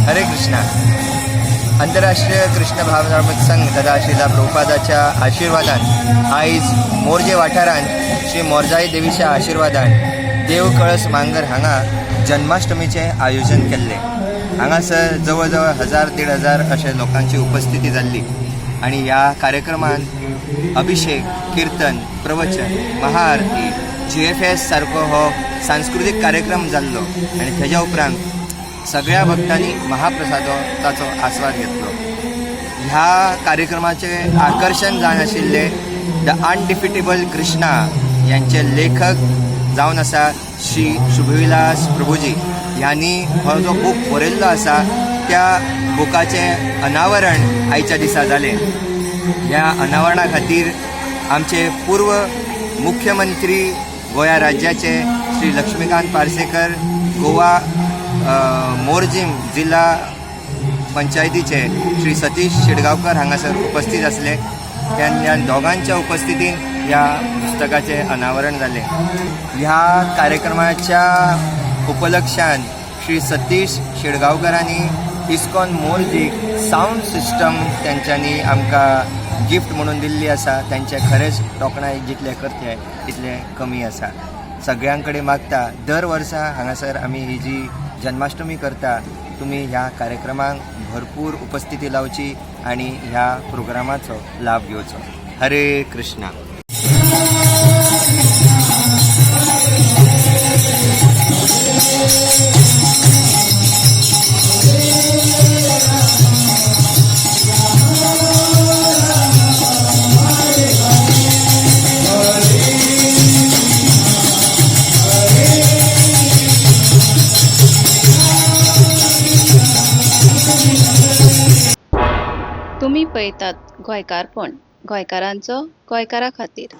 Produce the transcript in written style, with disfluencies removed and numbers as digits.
हरे कृष्णा. आंतरराष्ट्रीय कृष्ण भावनात्मक संघ तथा श्रीला प्रभुपादाच्या आशीर्वादान आयज मोरजे वाठारांत श्री मोरजाई देवीच्या आशीर्वादान देव कळस मांगर हांगा जन्माष्टमीचे आयोजन केल्ले. हांगासर जवळ जवळ 1000-1500 अशे लोकांची उपस्थिती जाल्ली आणि ह्या कार्यक्रमांत अभिषेक, कीर्तन, प्रवचन, महाआरती, GFS सारको हो सांस्कृतिक कार्यक्रम जाल्लो आणि तेज्या उपरांत सगळ्या भक्तांनी महाप्रसादाचो आस्वाद घेतलो. ह्या कार्यक्रमाचे आकर्षण जावन आशिल्ले द अनडिफिटेबल कृष्णा यांचे लेखक जावन आसा श्री शुभविलास प्रभुजी. ह्यांनी हो जो बूक बरयल्लो आसा त्या बुकाचे अनावरण आयच्या दिसा जालें. ह्या अनावरणा खातीर आमचे पूर्व मुख्यमंत्री गोंया राज्याचे श्री लक्ष्मीकांत पार्सेकर, गोवा मोरजीम जिल्हा पंचायतीचे श्री सतीश शिडगांवकर हांगासर उपस्थित आसले. ह्या दोगांच्या उपस्थितीन ह्या पुस्तकाचे अनावरण जालें. ह्या कार्यक्रमाच्या उपलक्षान श्री सतीश शिडगांवकरांनी इस्कॉन मोरजीक साऊंड सिस्टम तेंच्यांनी आमकां गिफ्ट म्हणून दिल्ली आसा. तेंचे खरेंच तोखणाय जितले करते तितले कमी आसा. सगळ्यां कडेन मागता दर वर्सा हांगासर आमी ही जी जन्माष्टमी करता तुम्ही ह्या कार्यक्रमांक भरपूर उपस्थिती लावची आणि ह्या प्रोग्रामाचो लाभ घेवचो. हरे कृष्णा. तुम्ही पळयतात गोंयकारपण, गोंयकारांचो गोंयकारा खातीर.